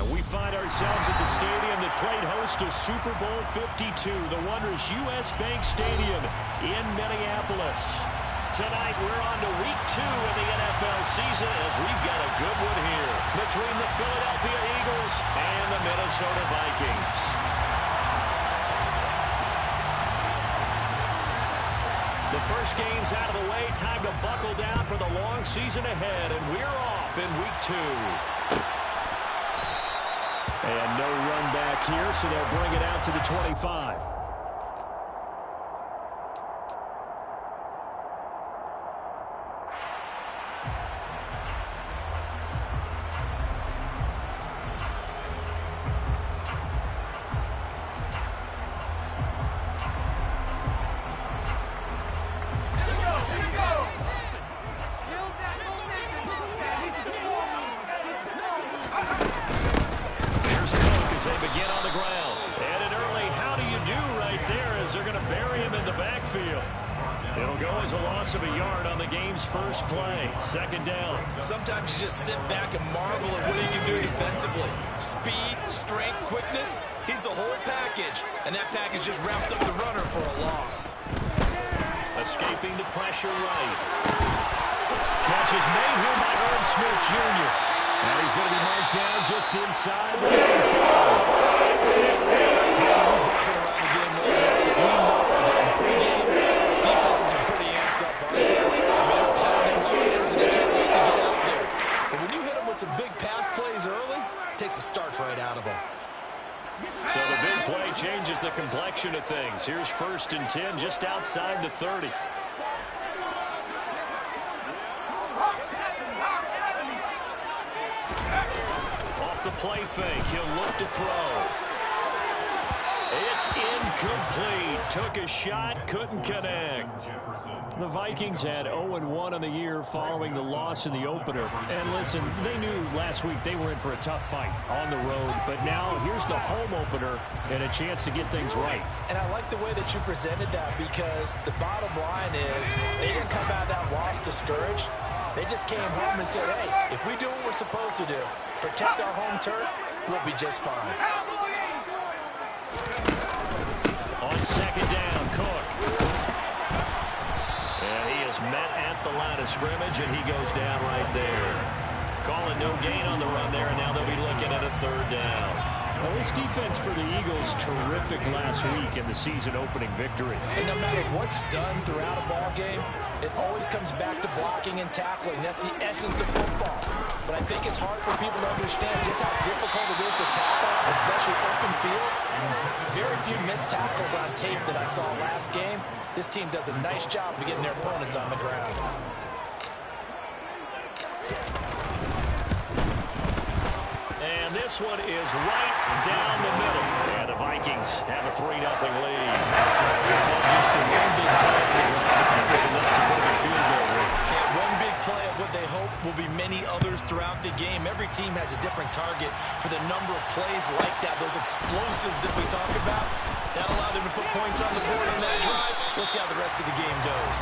And we find ourselves at the stadium that played host to Super Bowl 52, the wondrous U.S. Bank Stadium in Minneapolis. Tonight, we're on to week 2 in the NFL season as we've got a good one here between the Philadelphia Eagles and the Minnesota Vikings. The first game's out of the way. Time to buckle down for the long season ahead, and we're off in week 2. And no run back here, so they'll bring it out to the 25. Second down. Sometimes you just sit back and marvel at what he can do defensively. Speed, strength, quickness. He's the whole package. And that package just wrapped up the runner for a loss. Escaping the pressure right. Catch is made here by Irv Smith Jr. And he's going to be marked down just inside the 35. Defenses are pretty amped up, aren't they? Some big pass plays early, takes the starch right out of them. So the big play changes the complexion of things. Here's 1st and 10 just outside the 30. Off the play fake, he'll look to throw. It's incomplete. Took a shot, couldn't connect. The Vikings had 0-1 on the year following the loss in the opener. And listen, they knew last week they were in for a tough fight on the road. But now here's the home opener and a chance to get things right. And I like the way that you presented that, because the bottom line is they didn't come out of that loss discouraged. They just came home and said, hey, if we do what we're supposed to do, protect our home turf, we'll be just fine. On second down, Cook. And he is met at the line of scrimmage, and he goes down right there. Calling no gain on the run there, and now they'll be looking at a 3rd down. Well, this defense for the Eagles, terrific last week in the season-opening victory. And no matter what's done throughout a ball game, it always comes back to blocking and tackling. That's the essence of football. But I think it's hard for people to understand just how difficult it is to tackle, especially open field. Very few missed tackles on tape that I saw last game. This team does a nice job of getting their opponents on the ground. And this one is right down the middle. And the Vikings have a 3-0 lead. Just the one big play on the drive. That was enough to put them in field goal range. Yeah, one big play of what they hope will be many others throughout the game. Every team has a different target for the number of plays like that, those explosives that we talk about. That allowed them to put points on the board on that drive. We'll see how the rest of the game goes.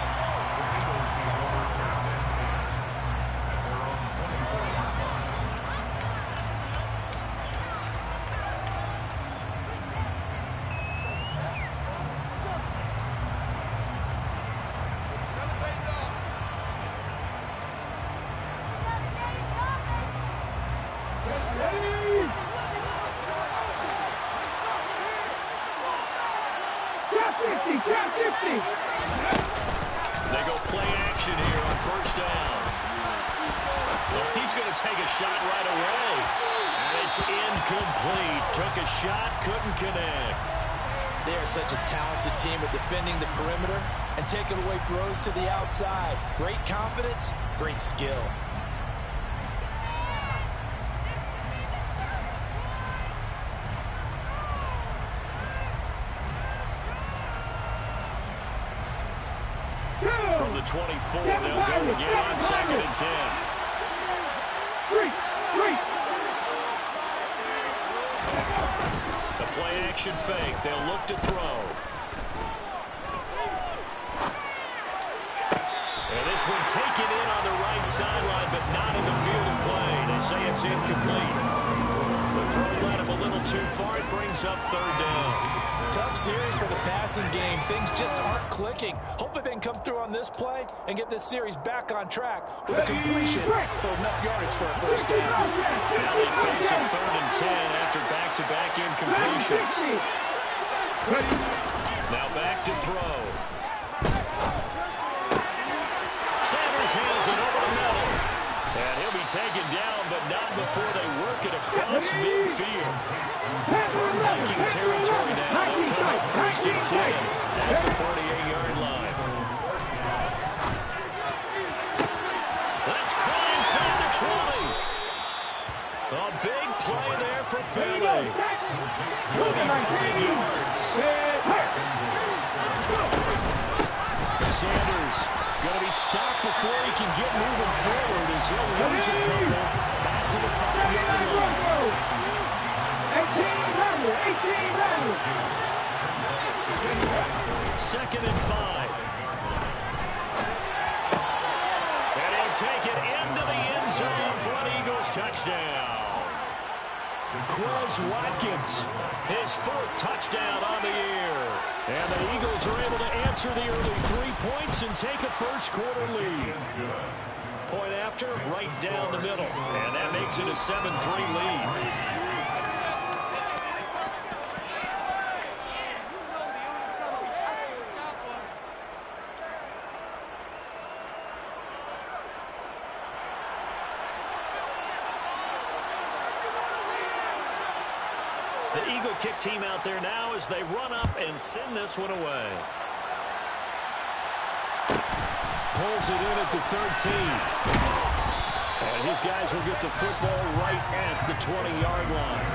They go play action here on 1st down. Well, he's going to take a shot right away. And it's incomplete. Took a shot, couldn't connect. They are such a talented team at defending the perimeter and taking away throws to the outside. Great confidence, great skill. From the 24, they'll go again on 2nd and 10. The play action fake. They'll look to throw. And this one taken in on the right sideline, but not in the field of play. They say it's incomplete. The throw led him a little too far. It brings up third down. Tough series for the passing game. Things just aren't clicking. Hopefully they can come through on this play and get this series back on track with a completion for enough yardage for a first down. Now they face a 3rd and 10 after back-to-back incompletions. Now back to throw. Sanders has it over the middle. And he'll be taken down, but not before they work it across midfield. From Viking territory now, they'll come up 1st and 10 at the 48-yard line. Let's call inside the 20. A big play there for Philly. 45 yards. Sanders going to be stopped before he can get moving forward as he'll lose a couple back to the 5-yard line. 2nd and 5. And he'll take it into the end zone for an Eagles touchdown. Quez Watkins, his 4th touchdown on the year. And the Eagles are able to answer the early 3 points and take a first-quarter lead. Point after, right down the middle. And that makes it a 7-3 lead. The Eagle kick team out there now as they run up and send this one away. Pulls it in at the 13. And his guys will get the football right at the 20-yard line.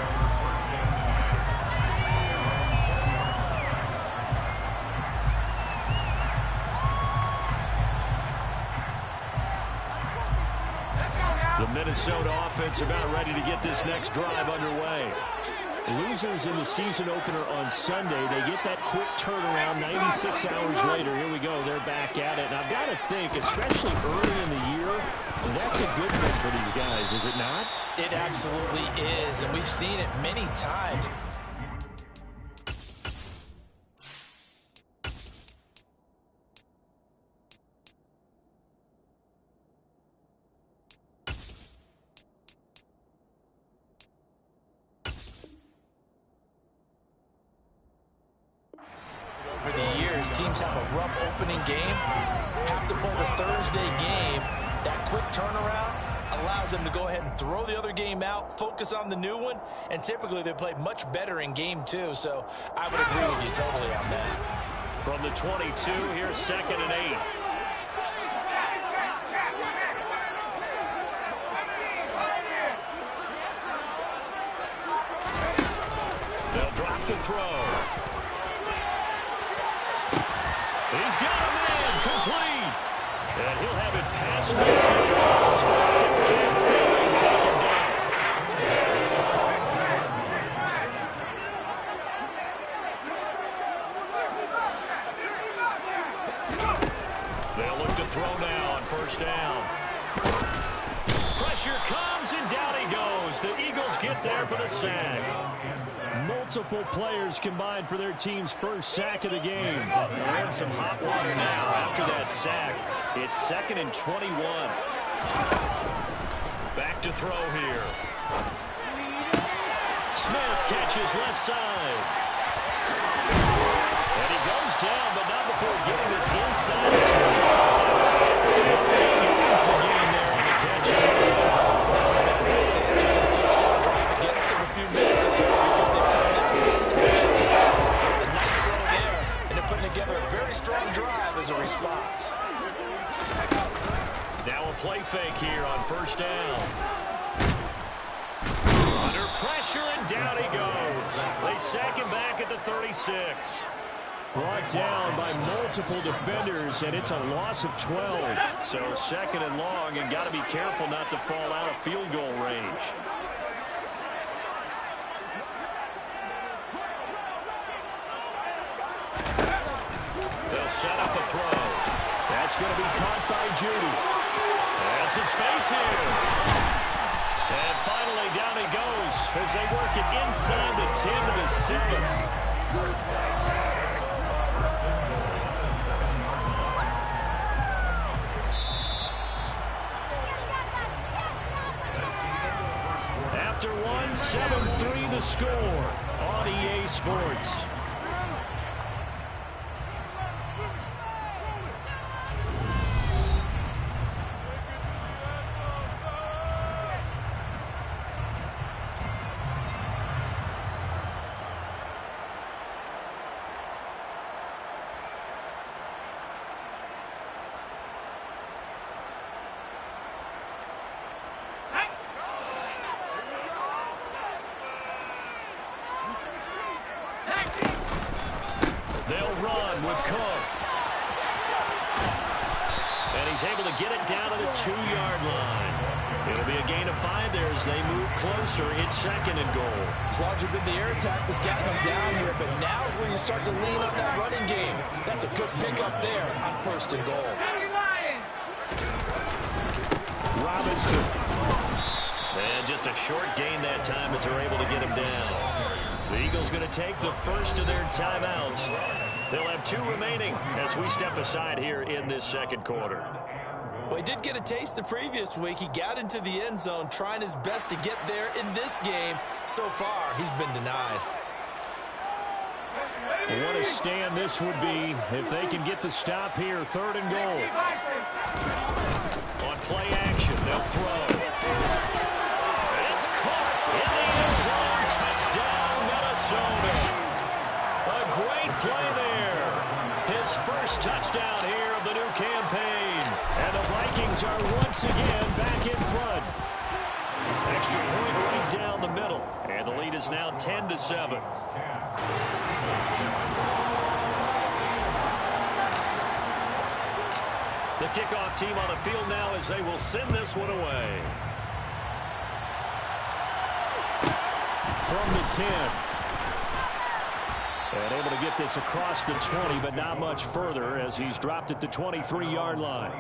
The Minnesota offense about ready to get this next drive underway. Losers in the season opener on Sunday, they get that quick turnaround 96 hours later. Here we go. They're back at it. And I've got to think, especially early in the year, that's a good thing for these guys, is it not? It absolutely is, and we've seen it many times. Teams have a rough opening game, have to play the Thursday game. That quick turnaround allows them to go ahead and throw the other game out, focus on the new one, and typically they play much better in game 2, so I would agree with you totally on that. From the 22, here's 2nd and 8. They'll drop the throw. He's got a man complete. And he'll have it past midfield. Almost a 50-yard field taken down. They'll look to throw now on 1st down. Pressure comes and down he goes. The Eagles get there for the sack. Multiple players combined for their team's 1st sack of the game. They're in some hot water now after that sack. It's 2nd and 21. Back to throw here. Smith catches left side. And he goes down, but not before getting this inside the 25. 28 yards the gain there on the catch. This has been a nice answer to the touchdown drive against them a few minutes ago because they've come out with this connection to a nice throw there, and they're putting together a very strong drive as a response. Now a play fake here on 1st down. Under pressure, and down he goes. They sack him back at the 36. Brought down by multiple defenders, and it's a loss of 12. So 2nd and long, and got to be careful not to fall out of field goal range. They'll set up a throw. That's going to be caught by Judy. Has some space here. And finally, down he goes as they work it inside the 10 to the 7. After one, 7-3 the score on EA Sports. They'll run with Cook. And he's able to get it down to the 2-yard line. It'll be a gain of 5 there as they move closer. It's 2nd and goal. It's largely been the air attack that's gotten them down here, but now is where you start to lean on that running game. That's a good pickup there on 1st and goal. Robinson. And just a short gain that time as they're able to get him down. The Eagles going to take the first of their timeouts. They'll have 2 remaining as we step aside here in this 2nd quarter. Well, he did get a taste the previous week. He got into the end zone trying his best to get there in this game. So far, he's been denied. What a stand this would be if they can get the stop here. 3rd and goal. On play action, they'll throw. It's caught in the end zone. Touchdown, Minnesota. A great play there. His first touchdown here of the new campaign. And the Vikings are once again back in front. Extra point right down the middle. And the lead is now 10 to 7. The kickoff team on the field now as they will send this one away. From the 10. And able to get this across the 20, but not much further as he's dropped at the 23-yard line.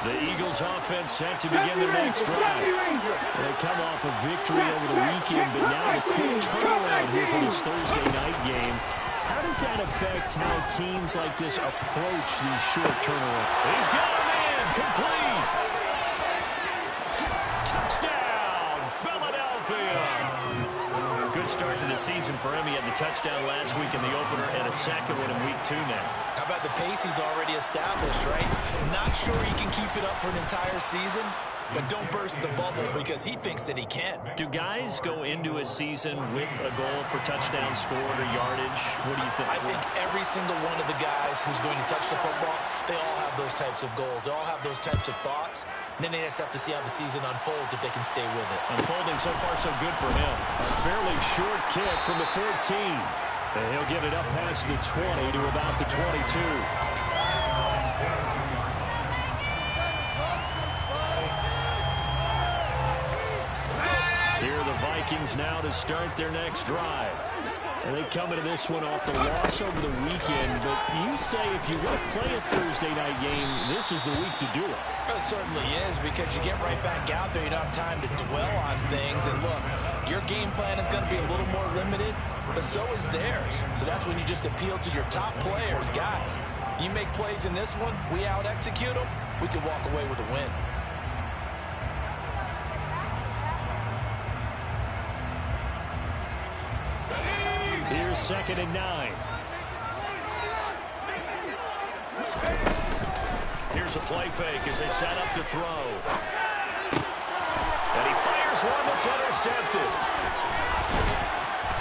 The Eagles offense set to begin their next drive. They come off a victory over the weekend, but now the quick turnaround here for this Thursday night game. How does that affect how teams like this approach these short turnarounds? He's got a man, complete. Touchdown, Philadelphia. Good start to the season for him. He had the touchdown last week in the opener and a 2nd one in week 2 now. How about the pace he's already established, right? Not sure he can keep it up for an entire season, but don't burst the bubble because he thinks that he can. Do guys go into a season with a goal for touchdown scored or yardage? What do you think? I think every single one of the guys who's going to touch the football, they all have those types of goals. They all have those types of thoughts. And then they just have to see how the season unfolds if they can stay with it. Unfolding so far so good for him. A fairly short kick from the 14. And he'll get it up past the 20 to about the 22. Here are the Vikings now to start their next drive. And they come into this one off the loss over the weekend. But you say if you're going to play a Thursday night game, this is the week to do it. It certainly is because you get right back out there. You don't have time to dwell on things. And look, your game plan is going to be a little more limited, but so is theirs. So that's when you just appeal to your top players. Guys, you make plays in this one, we out-execute them, we can walk away with a win. Here's 2nd and 9. Here's a play fake as they set up to throw. And he fires one that's intercepted.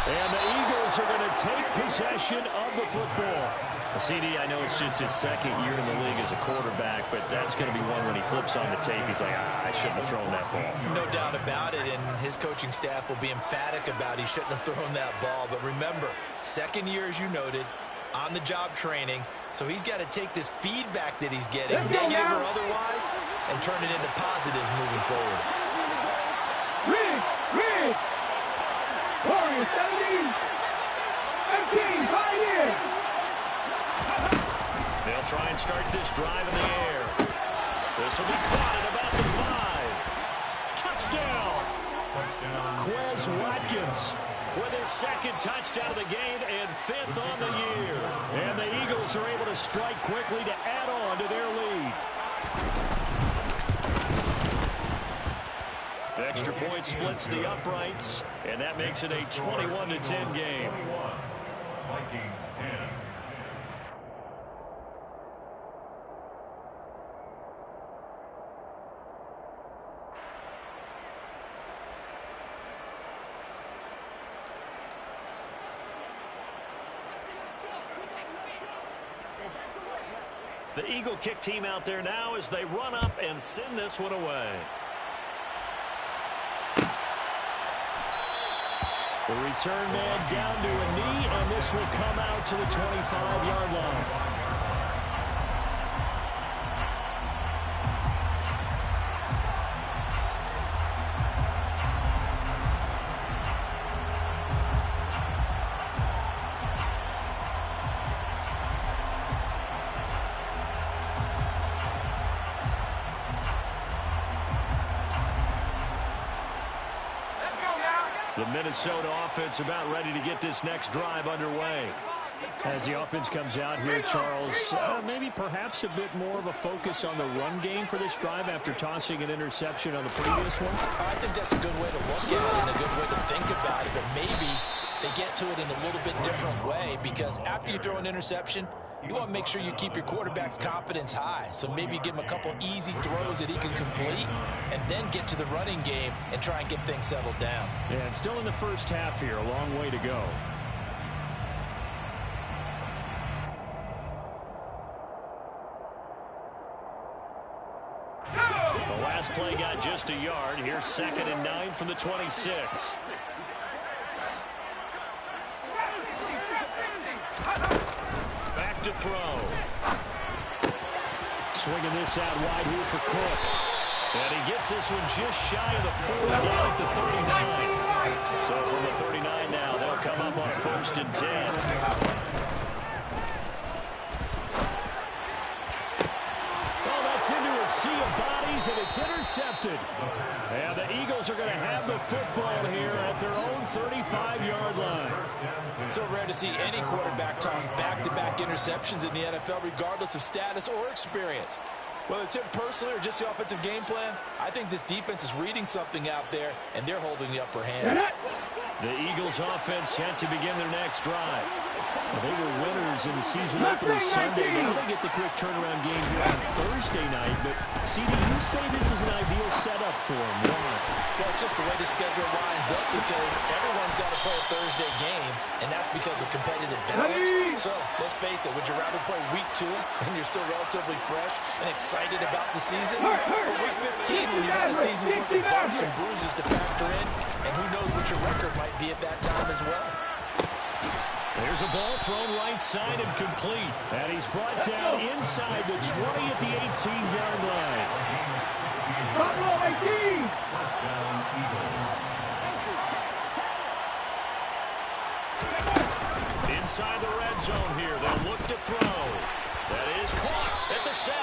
And the Eagles are going to take possession of the football. CD, I know it's just his 2nd year in the league as a quarterback, but that's going to be one when he flips on the tape. He's like, I shouldn't have thrown that ball. No doubt about it, and his coaching staff will be emphatic about he shouldn't have thrown that ball. But remember, 2nd year, as you noted, on-the-job training. So he's got to take this feedback that he's getting, negative or otherwise, and turn it into positives moving forward. Warriors 17, 15, 5 years. They'll try and start this drive in the air. This will be caught at about the 5. Touchdown! Quez Watkins with his second touchdown of the game and 5th on the year. And the Eagles are able to strike quickly to add on to their lead. The extra point splits the uprights, and that makes it a 21-10 game. Vikings 10. The Eagle kick team out there now as they run up and send this one away. The return man down to a knee, and this will come out to the 25-yard line. The Minnesota offense about ready to get this next drive underway. As the offense comes out here, Charles, maybe perhaps a bit more of a focus on the run game for this drive after tossing an interception on the previous one. I think that's a good way to look at it and a good way to think about it, but maybe they get to it in a little bit different way, because after you throw an interception, you want to make sure you keep your quarterback's confidence high. So maybe give him a couple easy throws that he can complete and then get to the running game and try and get things settled down. Yeah, and still in the first half here, a long way to go. The last play got just a yard. Here's 2nd and 9 from the 26. Back to throw. Swinging this out wide here for Cook. And he gets this one just shy of the 40 down at the 39. So from the 39 now, they'll come up on 1st and 10. Into a sea of bodies, and it's intercepted. And the Eagles are going to have the football here at their own 35-yard line. So rare to see any quarterback toss back-to-back interceptions in the NFL, regardless of status or experience. Whether it's him personally or just the offensive game plan, I think this defense is reading something out there, and they're holding the upper hand. The Eagles offense set to begin their next drive. They were winners in the season opener Sunday. Now they get the quick turnaround game here on Thursday night. But, CD, you say this is an ideal setup for them. Why? Well, it's just the way the schedule lines up, because everyone's got to play a Thursday game, and that's because of competitive balance. So, let's face it, would you rather play week 2 when you're still relatively fresh and excited about the season? Or week 15 when you've had a season worth of bumps and bruises to factor in, and who knows what your record might be at that time as well. There's a ball thrown right side and complete. And he's brought down inside the 20 at the 18-yard line. Buffalo 18. Inside the red zone here. They'll look to throw. That is caught at the 7.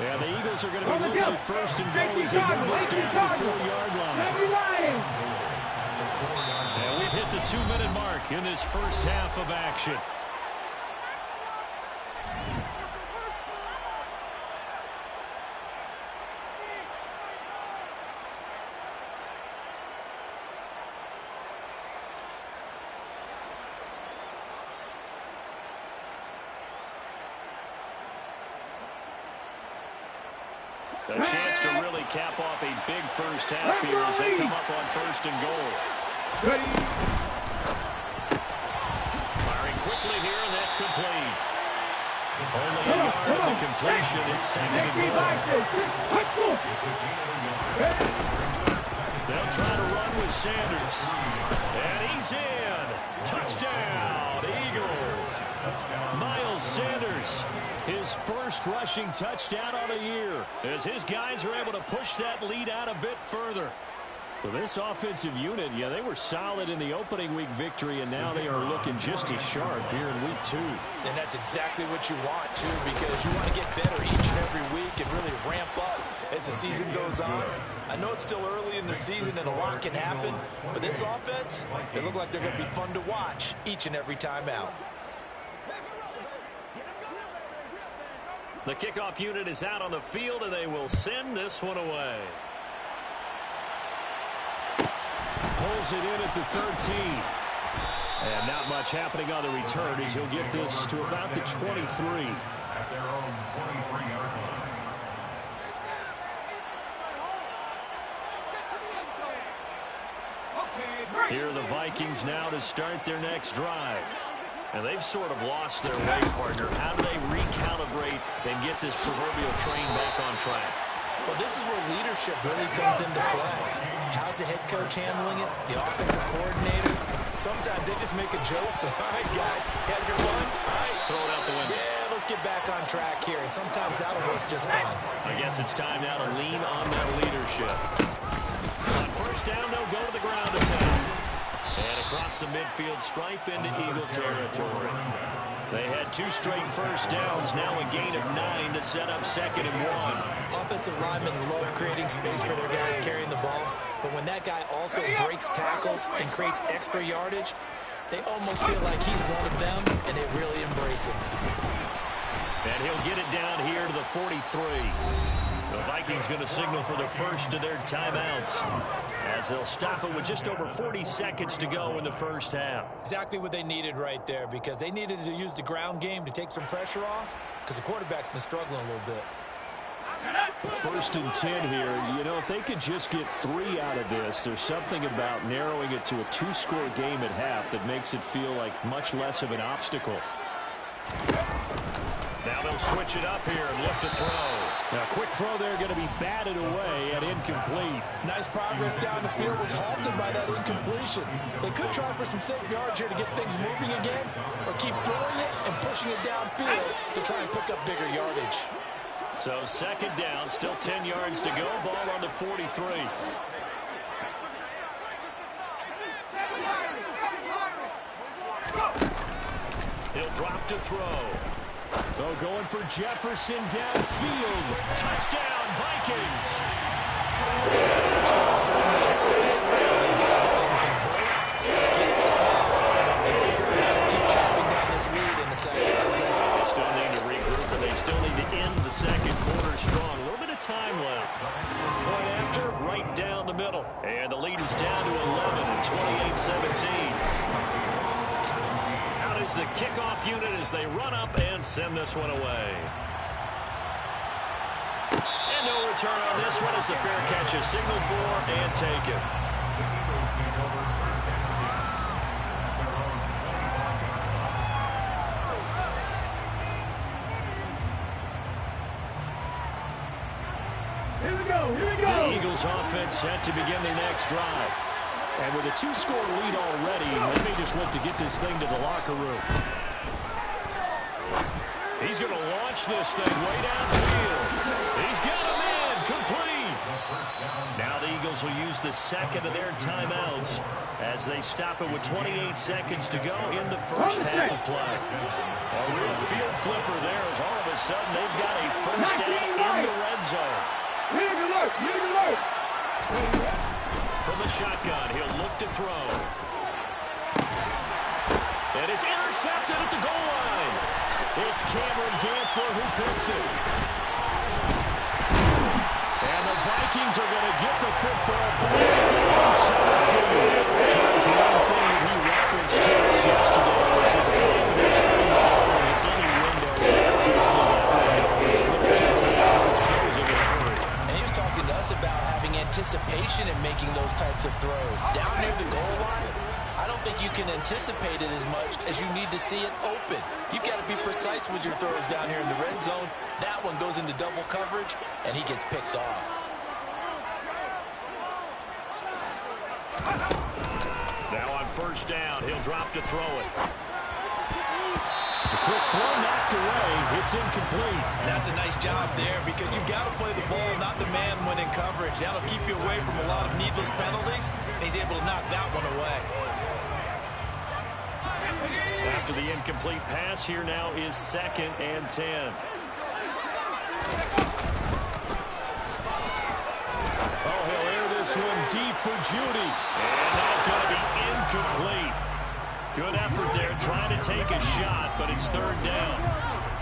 And the Eagles are going to be looking at 1st and goal as they move this down to the 4-yard line. And we've hit the 2-minute mark in this first half of action. A chance to really cap off a big first half here as they come up on 1st and goal. Firing quickly here, and that's complete. Only a yard of the completion. It's 2nd and goal. They'll try to run with Sanders. And he's in. Touchdown, Eagles. Miles Sanders, his first rushing touchdown on the year, as his guys are able to push that lead out a bit further. Well, this offensive unit, yeah, they were solid in the opening week victory, and now they are looking just as sharp here in week 2. And that's exactly what you want, too, because you want to get better each and every week and really ramp up as the season goes on. I know it's still early in the season and a lot can happen, but this offense, they look like they're going to be fun to watch each and every time out. The kickoff unit is out on the field, and they will send this one away. Pulls it in at the 13. And not much happening on the return as he'll get this to about the 23. At their own 23-yard line. Here are the Vikings now to start their next drive. And they've sort of lost their way, partner. How do they recalibrate and get this proverbial train back on track? Well, this is where leadership really comes into play. How's the head coach handling it? The offensive coordinator? Sometimes they just make a joke. All right, guys, had your fun? All right, throw it out the window. Yeah, let's get back on track here. And sometimes that'll work just fine. I guess it's time now to lean on that leadership. On first down, they'll go to the ground attack. And across the midfield stripe into Eagle territory. They had 2 straight first downs, now a gain of 9 to set up 2nd and 1. Offensive linemen love creating space for their guys carrying the ball, but when that guy also breaks tackles and creates extra yardage, they almost feel like he's one of them, and they really embrace him. And he'll get it down here to the 43. The Vikings going to signal for the first of their timeouts, as they'll stop it with just over 40 seconds to go in the first half. Exactly what they needed right there, because they needed to use the ground game to take some pressure off, because the quarterback's been struggling a little bit. 1st and 10 here. You know, if they could just get 3 out of this, there's something about narrowing it to a 2-score game at half that makes it feel like much less of an obstacle. Now they'll switch it up here and look to throw. Now, quick throw there, going to be batted away and incomplete. Nice progress down the field was halted by that incompletion. They could try for some safe yards here to get things moving again, or keep throwing it and pushing it downfield to try and pick up bigger yardage. So 2nd down, still 10 yards to go. Ball on the 43. He'll drop to throw. Oh, going for Jefferson downfield. Touchdown, Vikings. Touchdown certainly helps. They get the ball and convert, get to the half, and figure out how to keep chopping down this lead in the 2nd quarter. Still need to regroup, and they still need to end the 2nd quarter strong. A little bit of time left. Point after, right down the middle. And the lead is down to 11 at 28-17. The kickoff unit as they run up and send this one away. And no return on this one as the fair catch is signaled for and taken. Here we go. The Eagles offense set to begin their next drive. And with a 2-score lead already, they may just look to get this thing to the locker room. He's going to launch this thing way downfield. He's got him in, complete. Now the Eagles will use the 2nd of their timeouts as they stop it with 28 seconds to go in the first half of play. A real field flipper there as all of a sudden they've got a first down in the red zone. From the shotgun, he'll look to throw. And it's intercepted at the goal line. It's Cameron Dantzler who picks it. And the Vikings are going to get the football back at 17. There's one thing that he referenced to us yesterday was his confidence for the ball in any window. Obviously, that window was limited to closing in a hurry. And he was talking to us about having anticipation in making those types of throws. Down near the goal line, I don't think you can anticipate it as much as you need to see it open. You've got to be precise with your throws down here in the red zone. That one goes into double coverage, and he gets picked off. Now on first down, he'll drop to throw it. The quick throw knocked away. It's incomplete. That's a nice job there because you've got to play the ball, not the man when in coverage. That'll keep you away from a lot of needless penalties, and he's able to knock that one away. After the incomplete pass, here now is 2nd and 10. Oh, he'll air this one deep for Judy. And that's going to be incomplete. Good effort there, trying to take a shot, but it's 3rd down.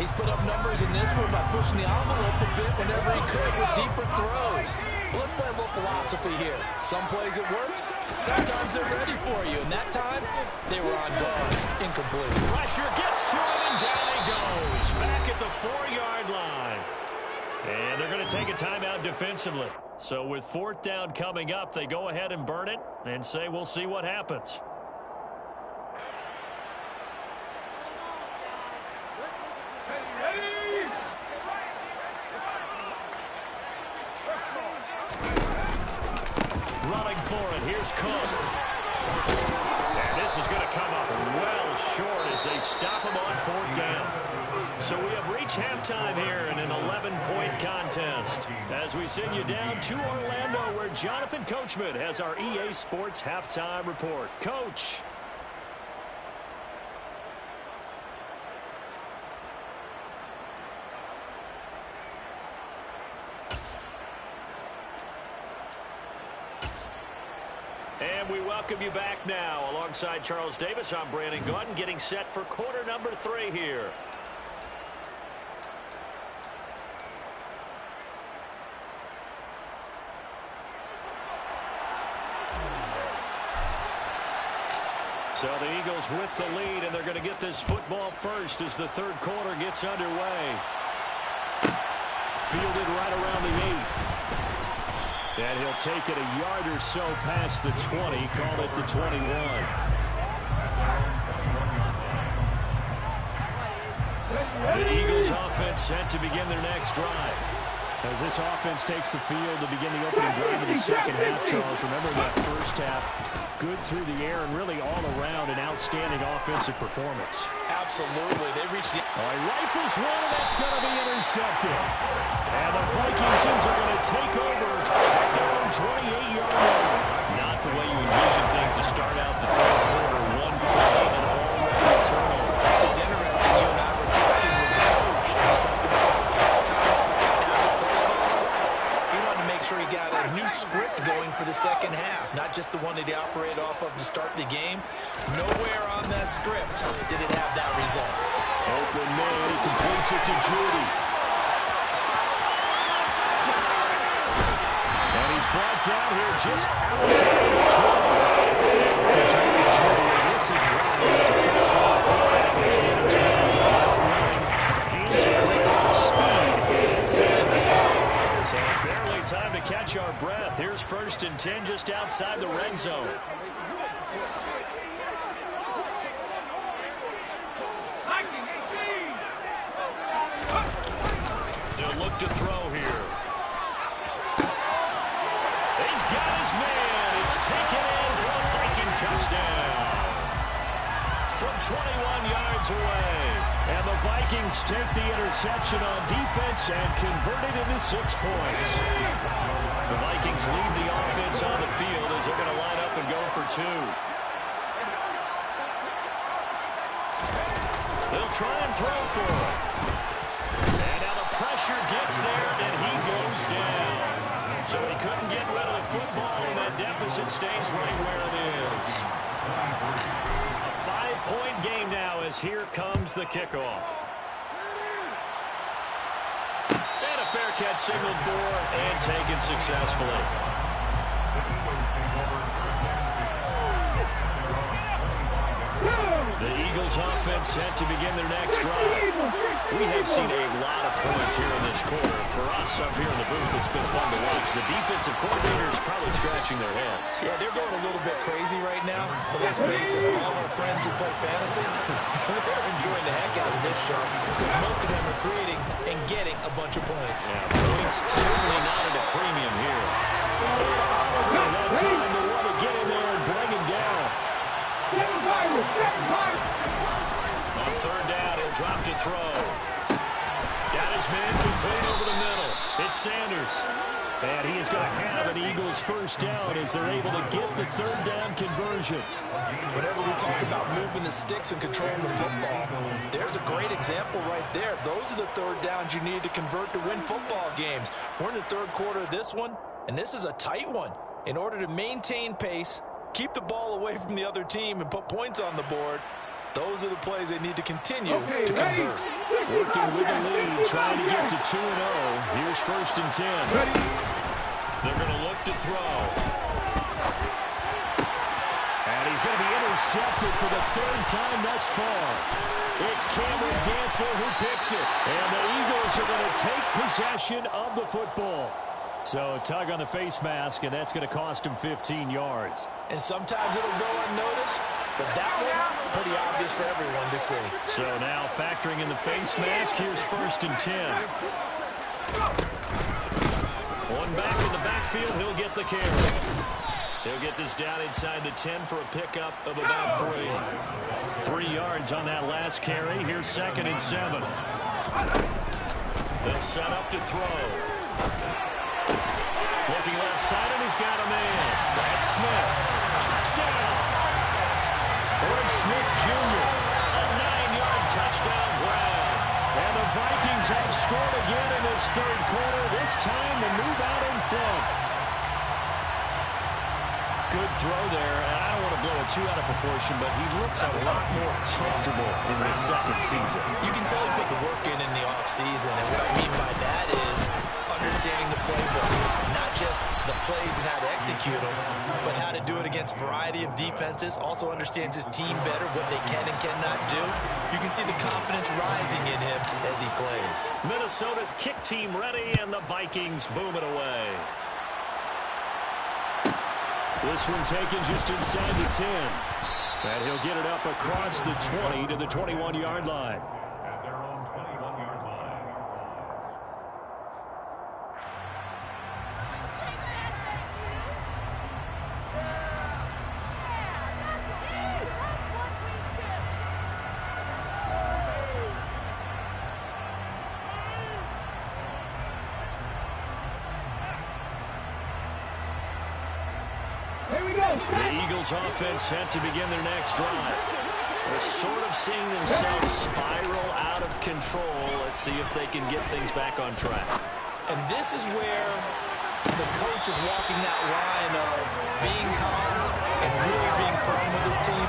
He's put up numbers in this one by pushing the envelope a bit whenever he could with deeper throws. Well, let's play a little philosophy here. Some plays it works, sometimes they're ready for you. And that time, they were on guard. Incomplete. Pressure gets to him, and down he goes. Back at the 4-yard line. And they're going to take a timeout defensively. So with 4th down coming up, they go ahead and burn it and say we'll see what happens. Running for it, here's Cook. And this is going to come up well short as they stop him on 4th down. So we have reached halftime here in an 11-point contest as we send you down to Orlando where Jonathan Coachman has our EA Sports halftime report. Coach. And we welcome you back now. Alongside Charles Davis, I'm Brandon Gaudin, getting set for quarter number 3 here. So the Eagles with the lead, and they're going to get this football first as the 3rd quarter gets underway. Fielded right around the 8. And he'll take it a yard or so past the 20, call it the 21. The Eagles offense set to begin their next drive. As this offense takes the field to begin the opening drive of the 2nd half, Charles, remember that first half, good through the air and really all around an outstanding offensive performance. Absolutely. They reached the... He rifles one, and that's going to be intercepted. And the Vikings are going to take over at their own 28-yard line. Not the way you envision things to start out the 3rd quarter. 1 play and already a turnover. It's interesting. You and I were talking with the coach, and he talked about halftime as a play caller. He wanted to make sure he got a new script going for the 2nd half, not just the one that he operated off of to start the game. Nowhere on that script did it have that result. Open man, he completes it to Judy. And he's brought down here just outside the 20. For Judy, this is why he was a first-round quarterback in 2020. Hands are quick with the speed and sets him up. So barely time to catch our breath. Here's 1st and 10 just outside the red zone. They'll look to throw here. He's got his man. It's taken in for a Viking touchdown. From 21 yards away. And the Vikings take the interception on defense and convert it into 6 points. The Vikings leave the offense on the field as they're going to line up and go for 2. They'll try and throw for it. And now the pressure gets there, and he goes down. So he couldn't get rid of the football, and that deficit stays right where it is. A 5-point game now as here comes the kickoff. And a fair catch signaled for and taken successfully. The Eagles offense set to begin their next drive. We have seen a lot of points here in this quarter. For us up here in the booth, it's been fun to watch. The defensive coordinators probably scratching their heads. Yeah, they're going a little bit crazy right now. But let's face it, all our friends who play fantasy, they're enjoying the heck out of this show because most of them are creating and getting a bunch of points. Yeah, points certainly not at a premium here. That time to want to get in there and On third down, he'll drop to throw. Got his man complete over the middle. It's Sanders. And he is going to have an Eagles first down as they're able to get the third down conversion. Whenever we talk about moving the sticks and controlling the football, there's a great example right there. Those are the third downs you need to convert to win football games. We're in the third quarter of this one, and this is a tight one. In order to maintain pace, keep the ball away from the other team, and put points on the board, those are the plays they need to continue to convert. Working with the lead, trying to get to 2-0. Here's first and 10. They're going to look to throw. And he's going to be intercepted for the third time thus far. It's Cameron Dantzler who picks it. And the Eagles are going to take possession of the football. So tug on the face mask, and that's going to cost him 15 yards. And sometimes it'll go unnoticed, but that one, pretty obvious for everyone to see. So now factoring in the face mask, here's first and 10. One back in the backfield, he'll get the carry. He'll get this down inside the 10 for a pickup of about 3. 3 yards on that last carry. Here's second and 7. They'll set up to throw. Looking left side, and he's got a man. That's Smith. Touchdown. Orange Smith Jr. A 9-yard touchdown grab. And the Vikings have scored again in this third quarter. This time to move out in front. Good throw there. And I don't want to blow it too out of proportion, but he looks a lot more comfortable in his second season. You can tell he put the work in the offseason. And what I mean by that is understanding the playbook. Not just the plays and how to execute them, but how to do it against a variety of defenses. Also understands his team better, what they can and cannot do. You can see the confidence rising in him as he plays. Minnesota's kick team ready, and the Vikings boom it away. This one taken just inside the 10. And he'll get it up across the 20 to the 21-yard line. At their own 21-yard line. The Eagles offense set to begin their next drive. They're sort of seeing themselves spiral out of control. Let's see if they can get things back on track. And this is where the coach is walking that line of being calm and really being firm with his team.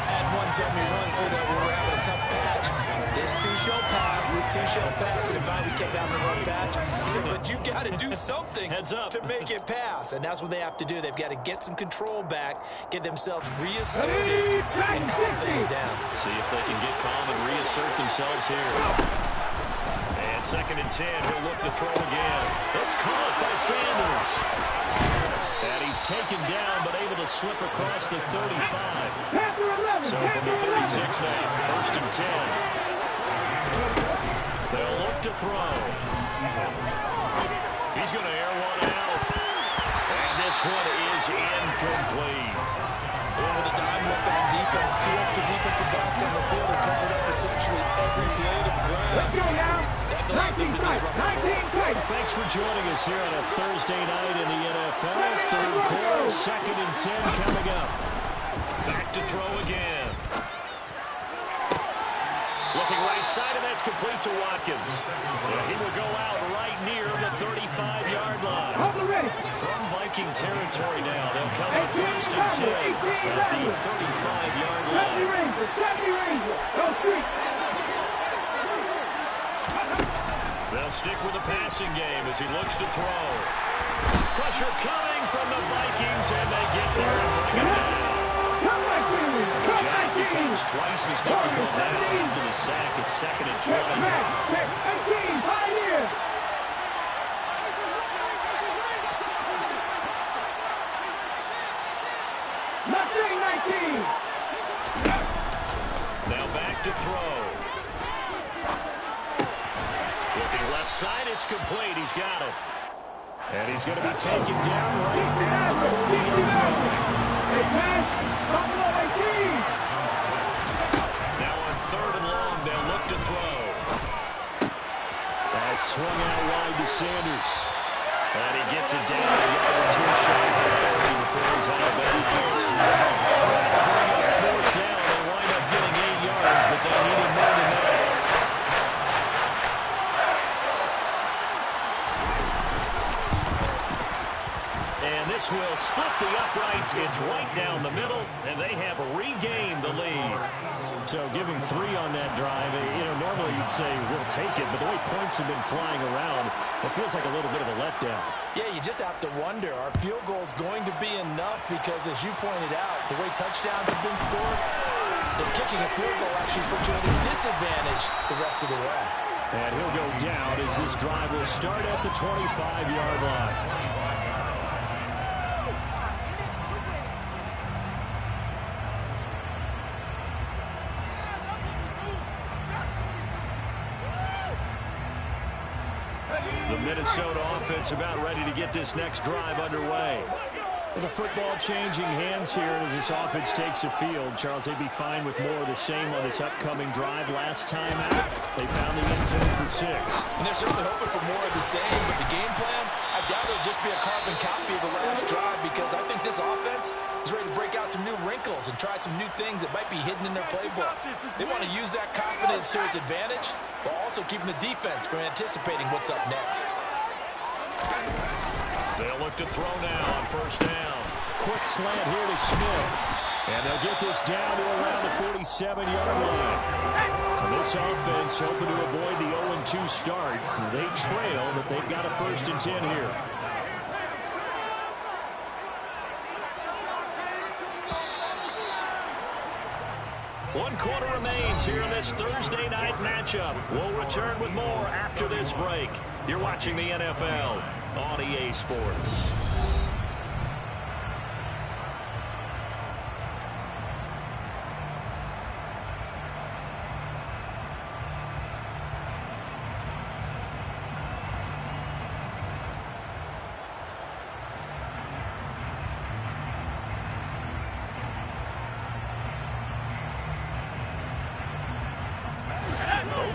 I had one tell me once that we were having a tough patch. This too shall pass, this too shall pass. And finally kept having a rough patch. He said, but you got to do something to make it pass. And that's what they have to do. They've got to get some control back, get themselves reasserted, and calm things down. See if they can get calm and reassert themselves here. And second and 10, he'll look to throw again. It's caught by Sanders. And he's taken down, but able to slip across the 35. So from the 36 now, first and 10. They'll look to throw. He's going to air one out. And this one is incomplete. With a dime left on defense, 2 extra defensive backs on the field and covered up essentially every blade of grass. That allowed them to disrupt the ball. Thanks for joining us here on a Thursday night in the NFL. Third quarter, second and 10 coming up. Back to throw again. Looking right side, and that's complete to Watkins. He will go out right near the 35-yard line. From Viking territory now, they'll come up first and 10 at the 35-yard line. They'll stick with the passing game as he looks to throw. Pressure coming from the Vikings, and they get there and bring it down. The job becomes twice as difficult now after the sack. It's second and 20. Now back to throw. Looking left side, it's complete. He's got it. And he's going to be taken down right at the 40-yard line. Swung out wide to Sanders. And he gets it down a yard or two shy of 30 before he's out of bounds. Bring up fourth down. They wind up getting 8 yards, but they needed more than that. And this will split the uprights. It's right down the middle, and they have regained the lead. So give him 3 on that drive. Normally you'd say we'll take it, but the way points have been flying around, it feels like a little bit of a letdown. Yeah, you just have to wonder, are field goals going to be enough? Because as you pointed out, the way touchdowns have been scored, does kicking a field goal actually put you at a disadvantage the rest of the way? And he'll go down as this drive will start at the 25-yard line. The Minnesota offense about ready to get this next drive underway. The football changing hands here as this offense takes the field. Charles, they'd be fine with more of the same on this upcoming drive. Last time out, they found the end zone for 6. And they're certainly hoping for more of the same, but the game plan, I doubt it'll just be a carbon copy of the last drive, because I think this offense is ready to break out some new wrinkles and try some new things that might be hidden in their playbook. They want to use that confidence to its advantage, while also keeping the defense from anticipating what's up next. They'll look to throw now on first down. Quick slant here to Smith. And they'll get this down to around the 47-yard line. And this offense hoping to avoid the 0-2 start. They trail, but they've got a 1st and 10 here. One quarter remains here in this Thursday night matchup. We'll return with more after this break. You're watching the NFL on EA Sports.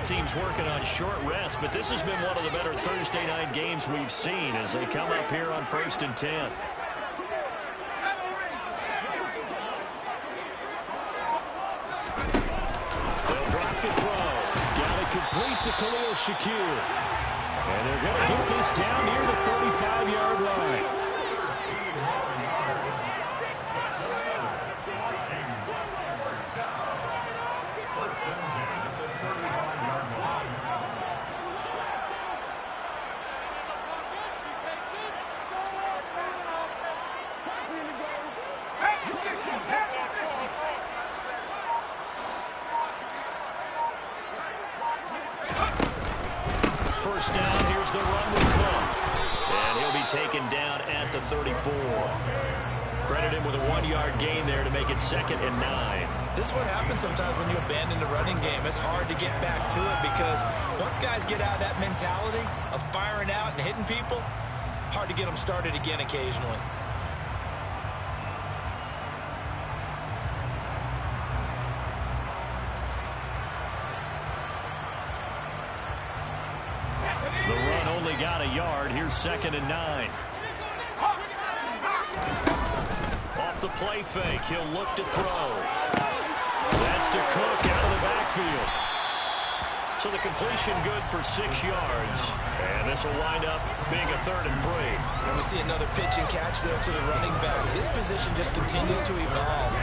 Teams working on short rest, but this has been one of the better Thursday night games we've seen as they come up here on 1st and 10. They'll drop the throw. Got it complete to Khalil Shakir. And they're going to get this down near the 35-yard line. First down, here's the run with Cook. And he'll be taken down at the 34. Credit him with a 1-yard gain there to make it 2nd and 9. This is what happens sometimes when you abandon the running game. It's hard to get back to it because once guys get out of that mentality of firing out and hitting people, hard to get them started again occasionally. The run only got a yard. Here's 2nd and 9. Off the play fake, he'll look to throw. That's to Cook out of the backfield. So the completion good for 6 yards. And this will wind up being a 3rd and 3. And we see another pitch and catch there to the running back. This position just continues to evolve.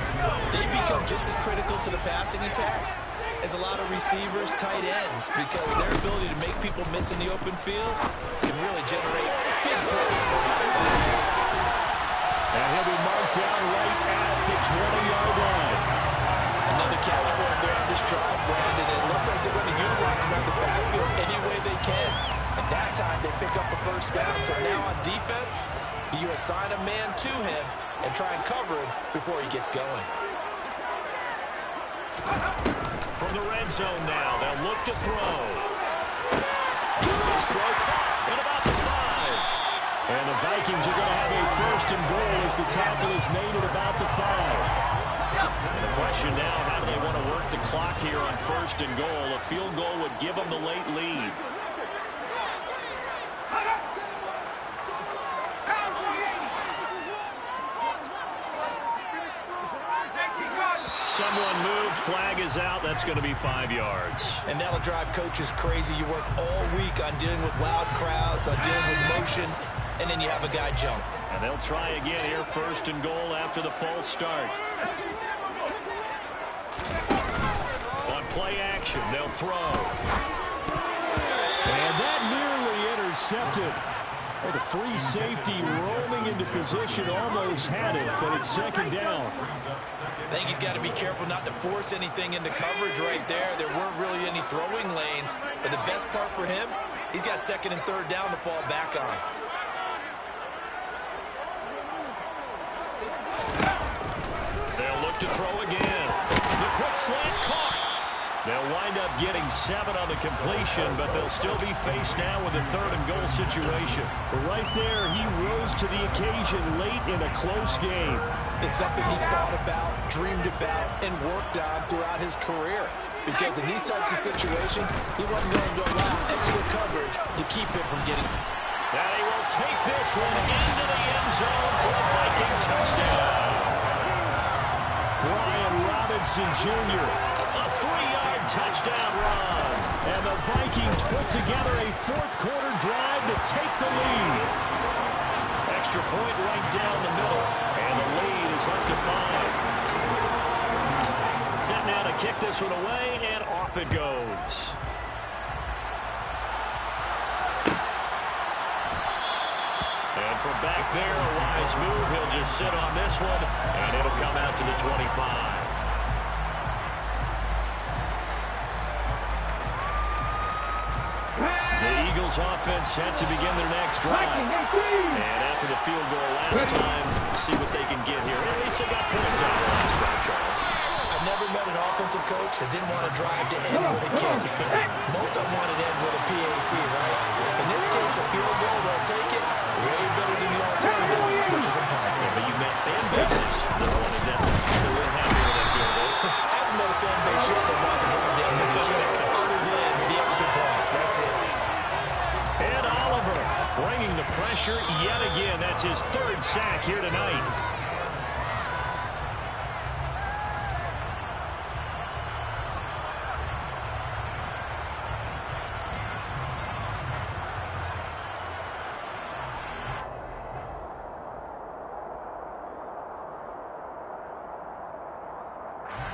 They become just as critical to the passing attack as a lot of receivers, tight ends, because their ability to make people miss in the open field can really generate big plays for the offense. And he'll be marked down right at the 20-yard line. Another catch for him there on this drive, Brandon. It looks like they're going to utilize him out the backfield any way they can. And that time they pick up a 1st down. So now on defense, you assign a man to him and try and cover him before he gets going. From the red zone now, they'll look to throw. His throw caught at about the 5. And the Vikings are going to have a 1st and goal as the tackle is made at about the 5. And the question now, how do they want to work the clock here on 1st and goal? A field goal would give them the late lead. someone moved. Flag is out. That's going to be 5 yards. And that'll drive coaches crazy. You work all week on dealing with loud crowds, on dealing with motion, and then you have a guy jump. And they'll try again here, 1st and goal after the false start. On play action, they'll throw. And that nearly intercepted. Well, the free safety rolling into position almost had it, but it's 2nd down. I think he's got to be careful not to force anything into coverage right there. There weren't really any throwing lanes, but the best part for him, he's got 2nd and 3rd down to fall back on. They'll look to throw again. The quick slant caught. They'll wind up getting 7 on the completion, but they'll still be faced now with a 3rd and goal situation. But right there, he rose to the occasion late in a close game. It's something he thought about, dreamed about, and worked on throughout his career. Because in these types of situations, he wasn't going to allow extra coverage to keep him from getting. And he will take this one into the end zone for a Viking touchdown. Brian Robinson Jr., a 3-yard touchdown run. And the Vikings put together a 4th-quarter drive to take the lead. Extra point right down the middle. And the lead is up to 5. Set now to kick this one away, and off it goes. And from back there, a wise move. He'll just sit on this one, and it'll come out to the 25. The Eagles offense set to begin their next drive. And after the field goal last time, see what they can get here. At least they got points out of the last drive, Charles. I've never met an offensive coach that didn't want to drive to end with a kick. Most of them wanted to end with a PAT, right? In this case, a field goal, they'll take it. Way better than the alternative, which is a punt. Yeah, but you met fan bases that wanted that. They weren't happy with that field goal. I haven't met a fan base yet that wants to drive down with a kick, other than the extra point. That's it. And Oliver bringing the pressure yet again. That's his 3rd sack here tonight.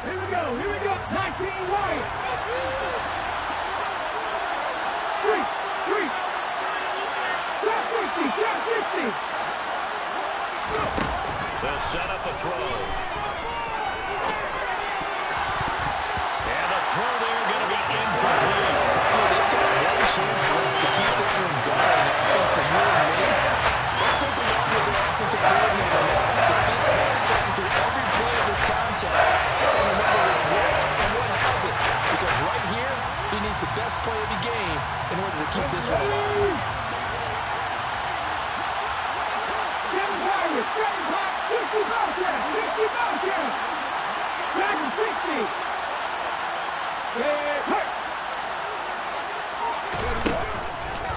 Here we go, 19 wide. Street. Shot 50. They'll set up a throw. And the throw there going to be incomplete. They've got one chance left to keep this one going. I think for you and me, let's think along with the offensive coordinator now. Second through every play of this contest. And remember what's worked and what hasn't. Because right here, he needs the best play of the game in order to keep this one alive.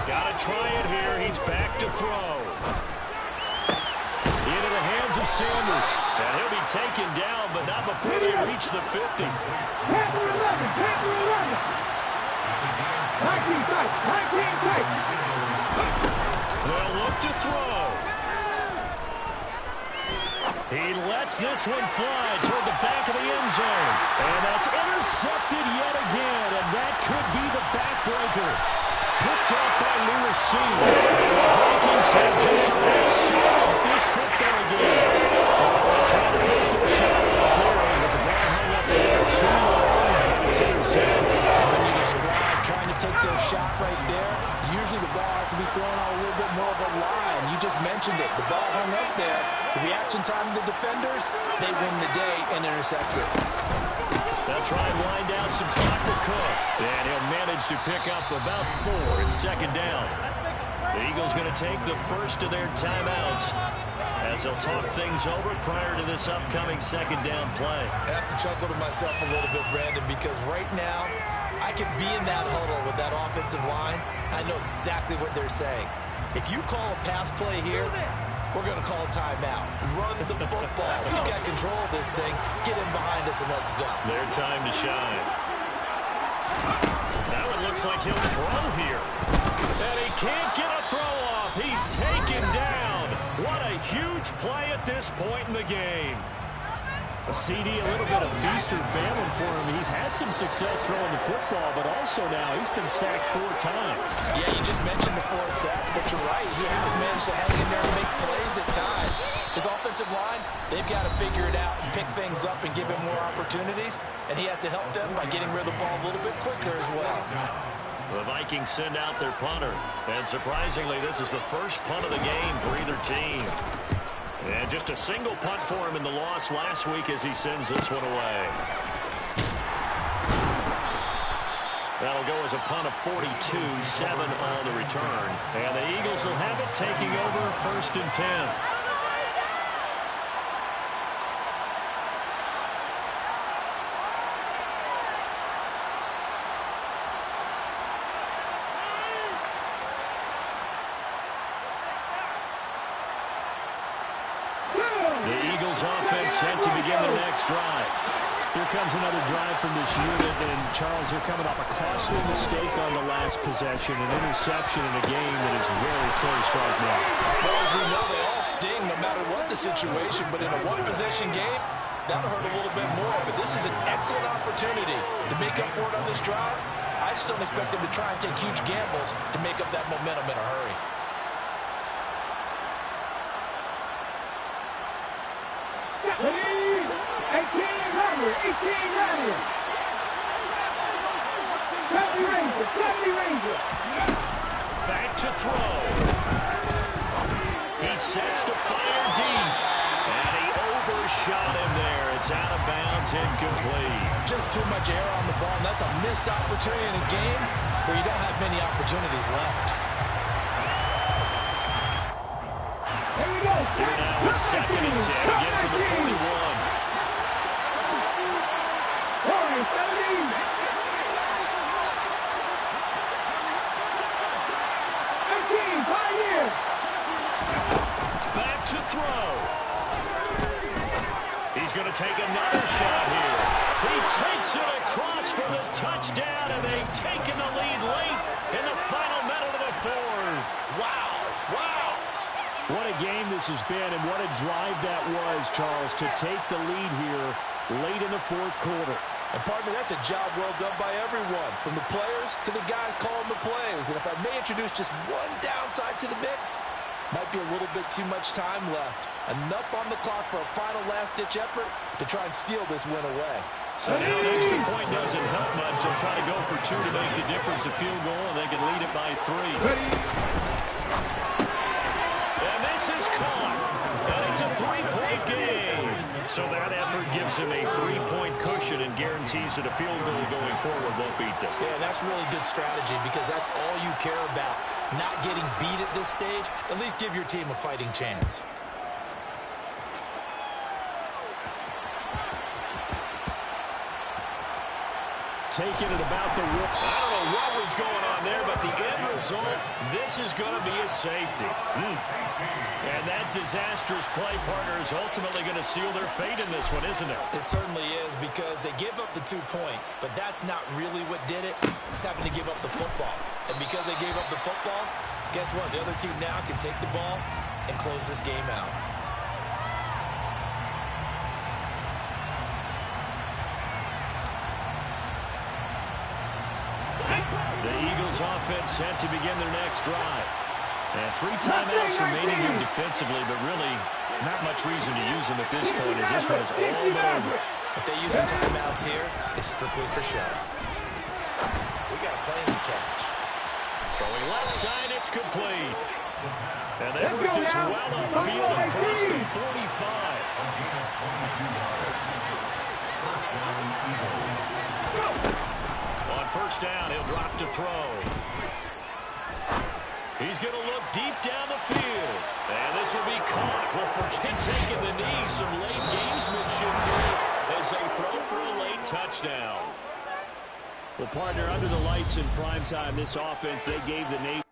Gotta try it here. He's back to throw. Into the hands of Sanders. And he'll be taken down, but not before they reach the 50. They'll look to throw. He lets this one fly toward the back of the end zone. And that's intercepted yet again. And that could be the backbreaker. Picked up by Lewis C. The Vikings have just about shot this football game. They're trying to take their shot right there. But the ball hung up there too long. And it's intercepted. When you describe trying to take their shot right there, usually the ball has to be thrown on a little bit more of a line. You just mentioned it. The ball hung up there. The reaction time of the defenders, they win the day and intercept it. They'll try and wind down some clock to Cook. And he'll manage to pick up about 4. It's 2nd down. The Eagles going to take the first of their timeouts as they'll talk things over prior to this upcoming 2nd down play. I have to chuckle to myself a little bit, Brandon, because right now I could be in that huddle with that offensive line. I know exactly what they're saying. If you call a pass play here, We're going to call a timeout. Run the football. You got control of this thing. Get in behind us and let's go. Their time to shine. Now it looks like he'll throw here. And he can't get a throw off. He's taken down. What a huge play at this point in the game. A CD, a little bit of feast or famine for him. He's had some success throwing the football, but also now he's been sacked 4 times. Yeah, you just mentioned the 4 sacks, but you're right. He has managed to hang in there and make plays at times. His offensive line, they've got to figure it out and pick things up and give him more opportunities, and he has to help them by getting rid of the ball a little bit quicker as well. The Vikings send out their punter, and surprisingly, this is the first punt of the game for either team. And just a single punt for him in the loss last week as he sends this one away. That'll go as a punt of 42, 7 on the return. And the Eagles will have it, taking over 1st and 10. The Eagles offense set to begin their next drive. Here comes another drive from this unit, and Charles, they're coming off a costly mistake on the last possession, an interception in a game that is very close right now. Well, as we know, they all sting no matter what the situation, but in a one-possession game, that'll hurt a little bit more. But this is an excellent opportunity to make up for it on this drive. I just don't expect them to try and take huge gambles to make up that momentum in a hurry. 18 Rangers. 70 Rangers. Back to throw. He sets to fire deep. And he overshot him there. It's out of bounds, incomplete. Just too much air on the ball, and that's a missed opportunity in a game where you don't have many opportunities left. Here we go. Here now is 2nd and 10, again from the 41. 17. Pioneer. Back to throw. He's going to take another shot here. He takes it across for the touchdown, and they've taken the lead late in the final minute of the 4th. Wow. What a game this has been, and what a drive that was, Charles, to take the lead here late in the 4th quarter. And partner, that's a job well done by everyone, from the players to the guys calling the plays. And if I may introduce just one downside to the mix, might be a little bit too much time left. Enough on the clock for a final last-ditch effort to try and steal this win away. So now an extra point doesn't help much. They'll try to go for 2 to make the difference, a field goal, and they can lead it by 3. And this is caught. And it's a 3-point game. So that effort gives him a 3-point cushion and guarantees that a field goal going forward won't beat them. Yeah, that's really good strategy because that's all you care about. Not getting beat at this stage, at least give your team a fighting chance. Taking it about the wall. I don't know what was going on there, but the end result, this is going to be a safety. And that disastrous play, partner, is ultimately going to seal their fate in this one, isn't it? It certainly is because they give up the 2 points, but that's not really what did it. It's having to give up the football. And because they gave up the football, guess what? The other team now can take the ball and close this game out. The Eagles offense set to begin their next drive. And 3 timeouts remaining here defensively, but really not much reason to use them at this point as this one is all but over. If they use the timeouts here, it's strictly for show. We got a play in the catch. Throwing left side, it's complete. And they were just well upfield across the 45. On 1st down, he'll drop to throw. He's going to look deep down the field. And this will be caught. Well, forget taking the knee. Some late gamesmanship here as they throw for a late touchdown. Well, partner, under the lights in primetime, this offense, they gave the Navy